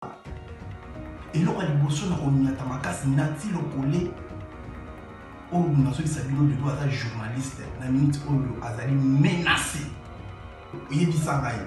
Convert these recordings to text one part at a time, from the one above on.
Et là, on a Tamakas Nati Lokole, où nous avons Sabino de doigt journaliste, la minute où nous avons menacé. Il y a des sangaï.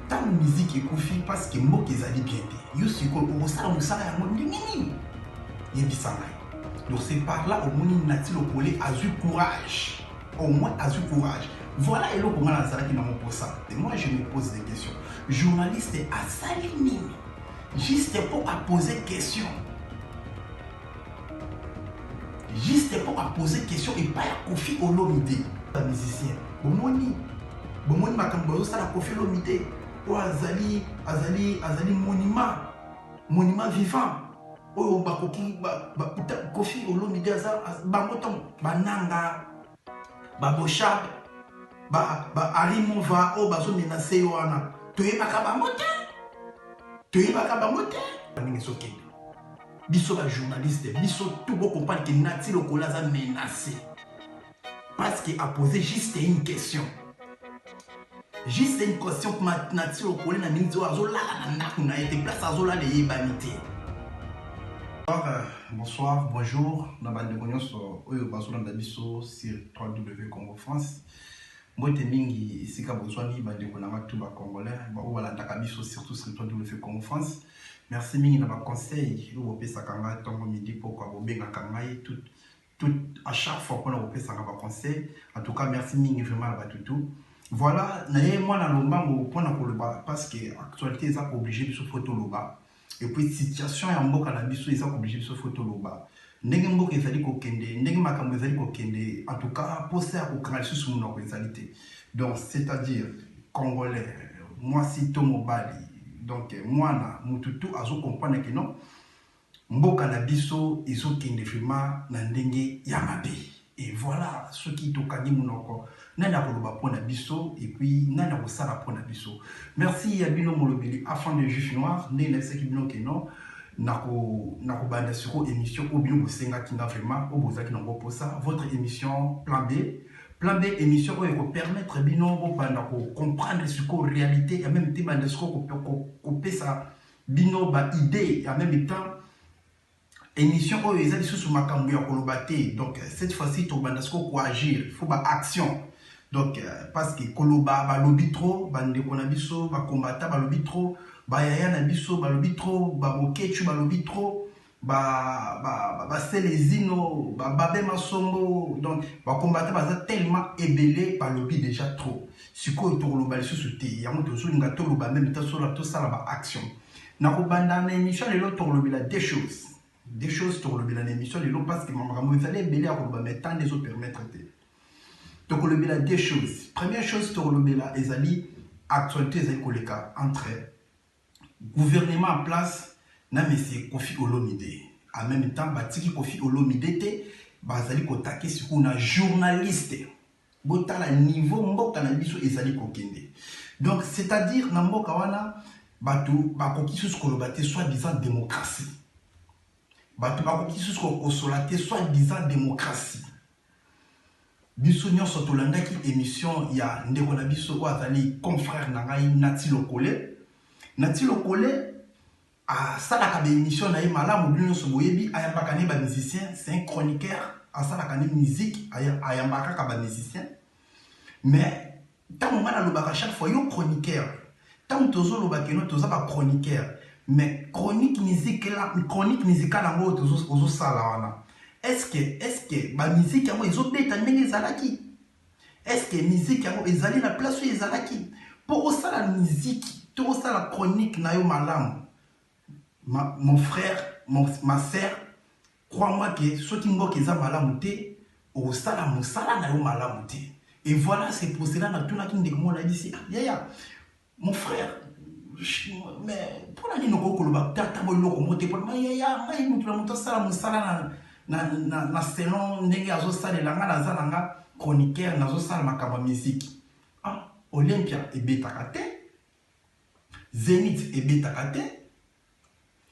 Tant de musique est confiée parce que moi qui ai bien été. Yo suis quoi au salon à mon minimum. Il y a des sangaï. Donc c'est par là au monde Nati Lokole a eu courage. Au moins a eu courage. Voilà et là comment la Zara qui n'a pas ça. Et moi je me pose des questions. Journaliste à Saline. Juste pour poser question. Juste pour poser question et pas à Kofi Olomide. Un musicien. Bomoni makambo ça la Kofi Olomide. Ou azali monument vivant. Ou bakoki Kofi Olomide aza bangoton bananga baboshab arimova o bazo menacer yoana. Toyebaka bamote. Biso la journaliste, biso tout bon comprendre que Nati Lokole a menacé. Parce qu'il a posé juste une question. Juste une question que Nati Lokole n'a mis à été place à Zola les banité. Bonsoir, bonjour. Dans la bande de Cognos, sur www.congo France. Moi, je suis ici à Botswana, je suis congolais, je suis surtout sur www.congo France. Merci mille de conseils. Vous pouvez sakanga tongo midi pour vous bien tout à chaque fois qu'on a opé sakanga conseil. En tout cas, merci mille vraiment à tout. Voilà, moi dans le bango pour le bas parce que l'actualité est obligée de se photo le bas. Et puis situation est en bas à la biso est obligé de se photo le bas. Ndenge mboka ezali kokende, ndenge makambo ezali kokende, en tout cas poser à kokanga sur mon organisalité. Donc c'est-à-dire congolais, moi si Tomo Bali. Donc moi na mututu azo comprendre que non mboka na biso iso kende vraiment na ndenge ya mabe. Et voilà ce qui tokani munoko nana koloba pona biso et puis nana kosala pona biso. Merci ya bino molobeli afin de juif noir né na ce qui bino que non nako banda sur émission au bino bosenga kinga vraiment au bozaki nango posa votre émission plan B. Plan B émission où il faut permettre bino de comprendre ce qu'en réalité et même temps de ce qu'on peut ça bino ba idée et en même temps émission où ils ont sous makambo ya kolobate. Donc cette fois-ci to banda ce qu'on agir faut ba action. Donc parce que koloba ba lobby trop bande ko na biso ba combattant ba lobby trop ba yaya na biso ba lobby trop ba bokechu ba lobby trop ba selezino ba masombo donc ba combattre baza tellement ébélé par lobby déjà trop siko to lo baliso souté ya moto so nga to lo ba même temps so la to sala ba action na ko banda na émission le to lo bila des choses to lo bila na émission le parce que maman mo fallait ébélé à ko ba mettre des autres permettre donc le bila des choses première chose to lo bila ezali actualité ezali koleka entre gouvernement en place na monsieur Kofi Olomide. En même temps, batiki Kofi Olomide te bazali kotake siku na journaliste. Botala niveau mboka na biso ezali kokende. Donc c'est-à-dire na mboka wana batu bakoki sus kolobate soi-disant démocratie. Batu bakoki sus kosolate soi-disant démocratie. Biso nyonso tolandaki émission ya ndeko na biso ko azali confrère na ngai Nati Lokole. Nati Lokole à Salaka émission na malamu bino so boyebi ayambaka ne ba musicien, c'est un chroniqueur à Salaka musique ayambaka ka ba musicien. Mais tant on a lobaka chaque fois yo chroniqueur. Tant tozo lobaka no toza ba chroniqueur. Mais chronique musicale ngo tozo sala wana. Est-ce que ba musique yango ezo beta ndenge ezalaki? Est-ce que musique yango ezali na place où ezalaki? Pour osala musique, to osala chronique na yo malamu. Mon frère, ma sœur, crois-moi que ceux qui m'ont dit malamuté, au sala musala na yo malamuté. Et voilà, c'est pour cela que tout le monde a dit mon frère, mais pour la nuit, nous avons tata boy loko monté pour moi yaya, mais nous avons tout sala musala na selon nenge azo sala langa na zalanga chroniqueur na zo sala makaba musique. Ah, Olympia et beta kate, Zénith et beta kate.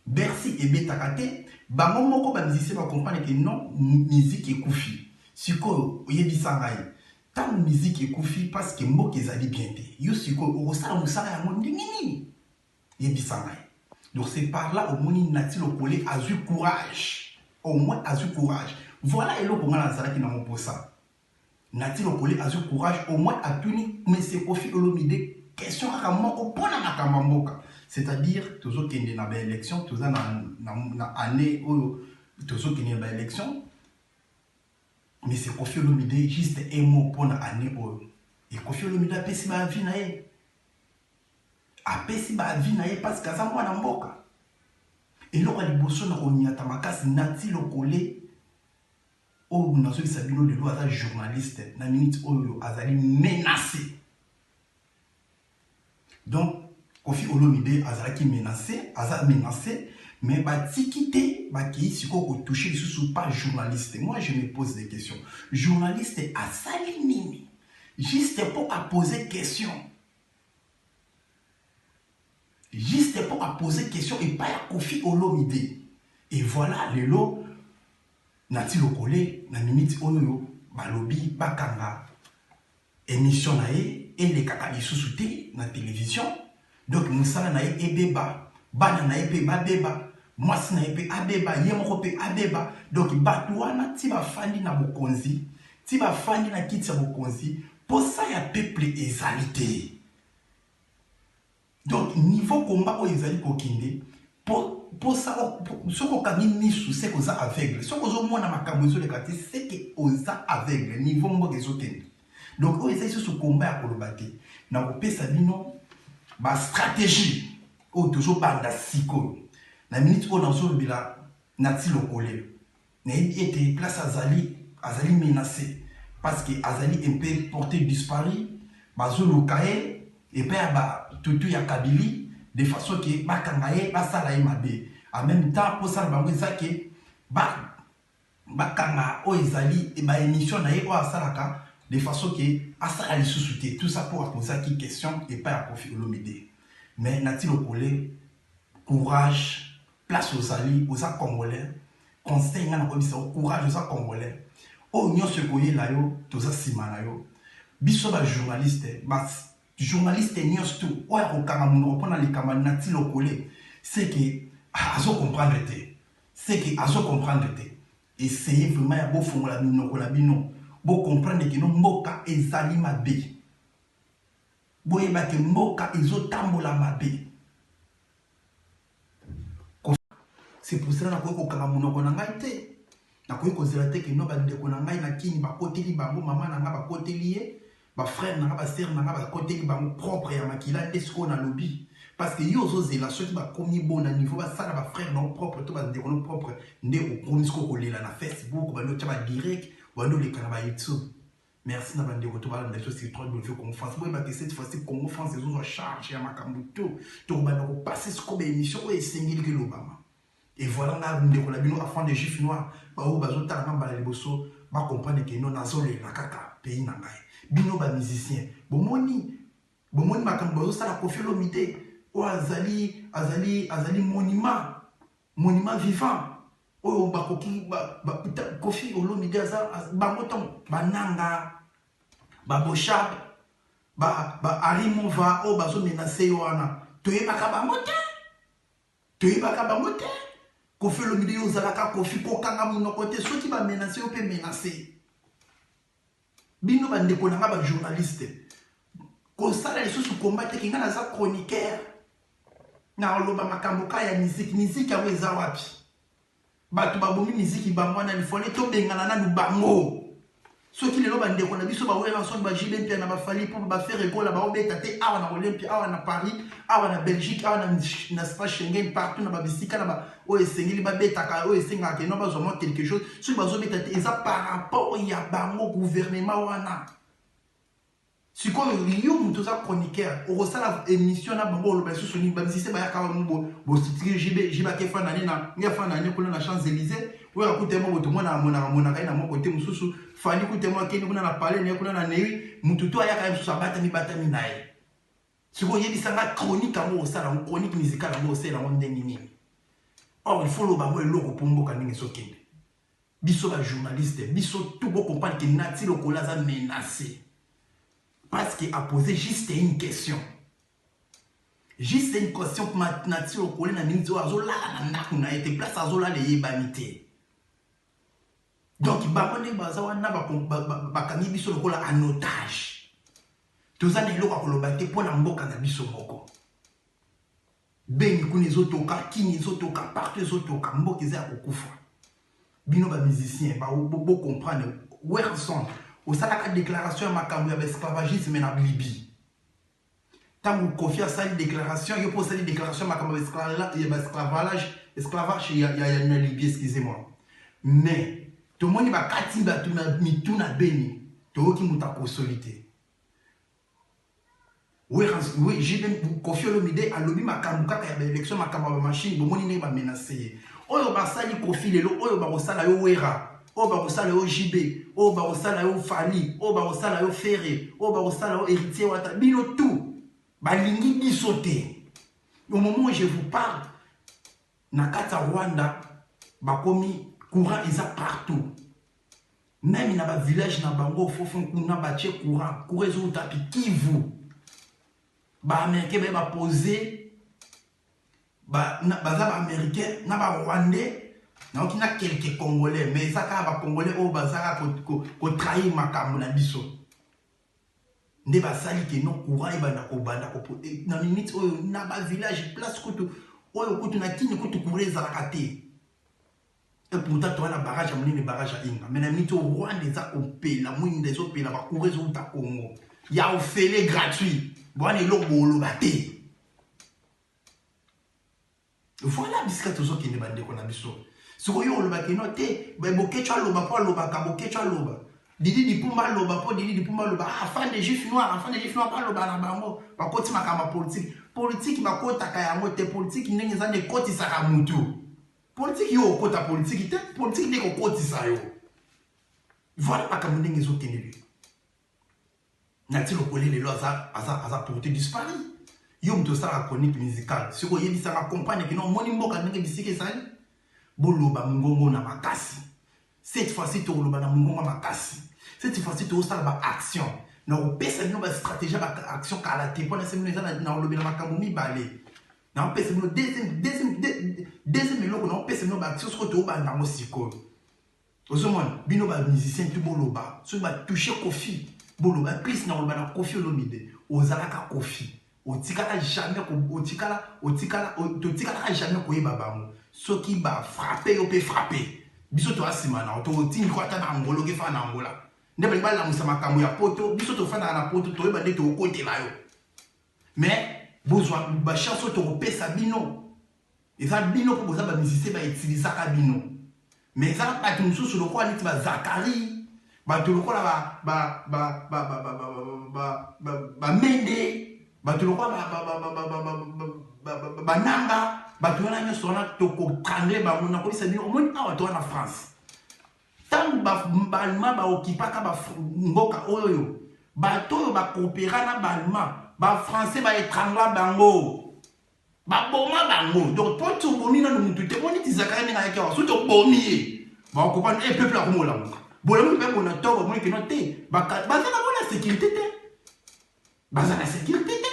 Bercy et Betakate, bango moko ba musicien va comprendre que non, musique est koufi. Siko yebi sangai. Tant musique est koufi parce que moko ezali bien te. Yo siko o sala musala ya mo ndingini. Yebi sangai. Donc c'est par là, au moins, Nati Lokole a eu courage. Au moins, a eu courage. Voilà, et là, comment on a qui n'a pas ça. Nati Lokole a eu courage, au moins, a tenu, mais c'est Kofi Olomide, question à Kamoko, pour la Makamamboka. C'est-à-dire, toujours qu'il y a une élection, toujours une année où, toujours qu'il y a une élection, mais c'est Kofi Olomide, juste un mot pour l'année où. Et Kofi Olomide a payé ma vie, a payé ma vie, parce que ça m'a n'a mboka. Et là, on a besoin de Nati Lokole, où nous avons Sabino de loi, journaliste, na minute où azali menacé. Donc, Kofi Olomide azali menacé, mais batikite, qui si qu'on touche sous pas journaliste. Moi, je me pose des questions. Journaliste a sali juste pour poser question. Juste pour poser question et pas à Kofi Olomide. Et voilà, le lot, Nati Lokole, na minute oyo, balobi, bakanga, émission nae, et les kakali sous-souté, na télévision. Donc, moussala nae, ebeba, bana nae, pe babeba, mwasi nae, pe abeba, yemoko pe abeba. Donc, batouana, tiba fandi na bokonzi, tiba fandi na kiti ya bokonzi, pour ça, ya peuple exalité. Donc, niveau combat au ezali kokinde, pour ça, ce qu'on a mis sous, c'est qu'on a aveugle. Ce qu'on a mis dans ma camouflage, c'est qu'on a aveugle. Niveau mot des autres. Donc, on essaie ce combat à Kolobate. Dans le pays, ça dit non, ma stratégie, ou toujours par la psycho. La minute où on a sur le bilan, Nati Lokole, n'a été place Azali menacé. Parce que Azali un peu porté disparu, Bazo Lokae, et puis, tout y a Kabili, de façon que Bakangaye, Basalaye Mabe. En même temps, pour ça, Bakanga, Oezali, et ma émission naïe, ou Asalaka, de façon que Asala sous-souté. Tout ça pour poser une question et pas à Kofi Olomide. Mais Nati Lokole, courage, place aux alliés, aux Congolais, conseil, courage aux Congolais. Oh, nous sommes là, tous ces simana yo. Biso ba journaliste, journaliste nios tout oya kokanga muno pona likama Nati Lokole, c'est que azo comprendre te, c'est que azo comprendre te. Essayez vraiment ya bo fongola bino ko la bino, bo comprendre que no mboka ezali mabe, bo yeba ke mboka ezo tambola mabe. C'est pour cela que nous avons dit que nous avons dit que nous avons dit que nous avons dit que nous avons dit que frère, sœur, nous propre à makila est-ce qu'on a lobby parce que yo zo zela ceux qui ba komi bon na niveau ba sala ba frère non propre to ba de non propre ndé au promis ko kolela na Facebook ba no taba direct ba no le kana ba YouTube. Merci na bande ko ba na so c'est trop de comme France moi ba que cette fois-ci comme France ils ont charge ya makambuto to ba no passer ce comme émission et singili que l'Obama. Et voilà, on a des enfants de juifs noirs, bah comprendre que nous avons les kaka pays nangai. Bino ba musicien. Bomoni makambo ça la Kofi Olomide. O azali monument vivant. O ba koki ba Kofi Olomide aza ba moton bananga ba boshab ba arimova o bazo menacer yoana. Toyeba ka ba mote. Kofi Olomide yo zalaka Kofi kokanga muno côté ceux qui va menacer ou peut menacer. Bino bandeko nanga ba journaliste. Ko sala les sous combattre ki ngana za chroniqueur. Na loba makambo ka ya musique ya weza wapi. Batu babomi musique bangwana ni fone to bengana na lubango. Ceux qui les loba ndeko na biso ba wela son ba jibe pia na ba fali pour ba faire école ba obeta te awa na Olympia awa na Paris awa na Belgique awa na espace Schengen partout na ba bisika na ba o esengeli ba beta ka o esenga ke no ba zo quelque chose ceux ba zo beta te eza par rapport ya bango gouvernement wana. Si quoi yo muto za chroniqueur o sala émission na bango lo ba so soni ba bisise ba ya ka bo stitri jiba ke fa na ni na ngia fa na ni ko na Champs-Élysées. Oui, écoutez-moi, tout le monde a mon côté, Moussou, Fali, écoutez-moi, qui nous a parlé, nous a né, Moutou, il y a quand même sur batami naï. Si vous voyez, ça va chronique à moi, ça, la chronique musicale à moi, c'est la monde nini. Or, il faut le bambou et l'eau pour moi, quand il est soqué. Bisso, la journaliste, Bisso, tout le monde comprend que Nati Lokole a menacé. Parce qu'il a posé juste une question. Juste une question pour ma nature, au collège, na minute, azola, na été place, azola, les yébanités. Donc, bamone bazawana bakangi biso lokola en otage. Toza na eloko kolobate pona mboka na biso moko. Beni kuni zotoka, kini zotoka, partout zotoka, mboka eza kokufa. Bino ba musicien ba bo comprendre Werson osalaka déclaration ya makambo ya esclavagisme na Libye. Tango Kofi asali déclaration, yo po sali déclaration ya makambo ya esclavage ya na Libye, excusez-moi. Mais tout le monde va katimba mituna beni to ki muta consolité. Oui, j'ai même Kofi Olomide a lobby makambo kaka ya élection makambo ba machine bo moni ne ba menacer. Oyo ba sali Kofi lelo oyo ba kosala yo wera, oyo ba kosala yo JB, oyo ba kosala yo Fali, oyo ba kosala yo Ferré, oyo ba kosala yo héritier wata bino tout ba lingi bisoté. Au moment où je vous parle na kata Rwanda ba komi courant ils sont partout. Même dans les villages, dans les bango, il y a des courant. Courant au tapis. Kivu. Les Américains vont poser. Les Américains, les Rwandais, il y a quelques Congolais. Mais ça, les Congolais, ils trahissent ma caméra. Les Basali qui non courant, ils vont dans les minutes, dans les villages, place où ils ont et pourtant, tu as un barrage à mener, barrage à Inga. Mais les Rwanda, ils ont payé, la moine des autres pays, la courez au Congo. Il y a un fêlé gratuit. Voilà, il y a un baté. Voilà, biscuit, tout ça qui est bandé qu'on a mis. Ce qu'on y a, le baté, noté, mais bokecha loba, pas loba, bokecha loba. Didi di pumba loba, pas didi di pumba loba. Afin des juifs noirs, pas loba, na bango. Par contre, ma kama politique. Politique, ma kota kayamote, politique, il n'y a pas de koti sakamutu. Politique yo okota politique te politique de kokotisa yo. Voilà pas comme ndenge zo keneli. Nati lokole lelo aza porté disparu. Yo mto sala chronique musicale. Siko yebisa ka compagne que non moni mboka ndenge bisike sali. Boloba mungongo na makasi. Cette fois-ci to loba na mungongo makasi. Cette fois-ci to sala ba action. Na opesa bino ba stratégie ba action kala te pona se mino na lobi na makambo mi balé. Na pesa no deuxième eloko na pesa no ba action ko to ba ndango siko. Ozomon bino ba musicien tu boloba so ba toucher Kofi boloba plus na loba na Kofi Olomide ozalaka Kofi otikala jamais ko otikala jamais ko yeba bango soki ba frapper yo pe frapper biso to asima na to tini ko ata na ngolo ke fa na ngola ndeba ba la musa makambo ya poto biso to fa na poto to yeba ndeto kote la yo mais besoin ba chance to pesa bino eza bino ko boza ba musicien ba utiliser ka bino mais ça pas tout sur le quoi nit ba Zakari ba tout le quoi ba mende ba tout le quoi ba nanga ba tout na nyo na to ko prendre ba mona ko bisa bino au moins awa to na France tant ba alma ba okipaka ba mboka oyo ba to ba coopérer na ba alma ba français ba étrangler bango ba boma bango donc pour tout bomi na mutu te boni tizakara ninga yake wa suto bomi ba ko pa e peuple ko mola mo bola mo pe ko na to mo ke no te ba za na bona sécurité te ba za na sécurité te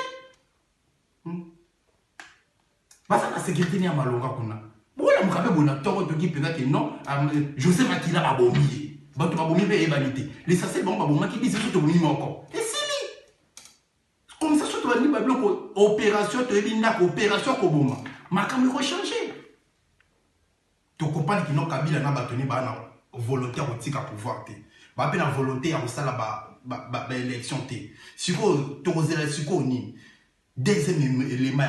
ba za na sécurité ni amalonga kuna bola mo ka be bona to to ki pena ke non José Makila ba bomi ba to ba bomi be e banité les sacets bon ba boma ki biso to bomi moko et comme ça, surtout à l'opération, tu as dit opération Koboma. Ma caméra va changer. Tu comprends qu'ils n'ont qu'à bien la volonté à tika pouvoir. Ba pe na volonté à ça la élection. Si tu as osé la deuxième élément,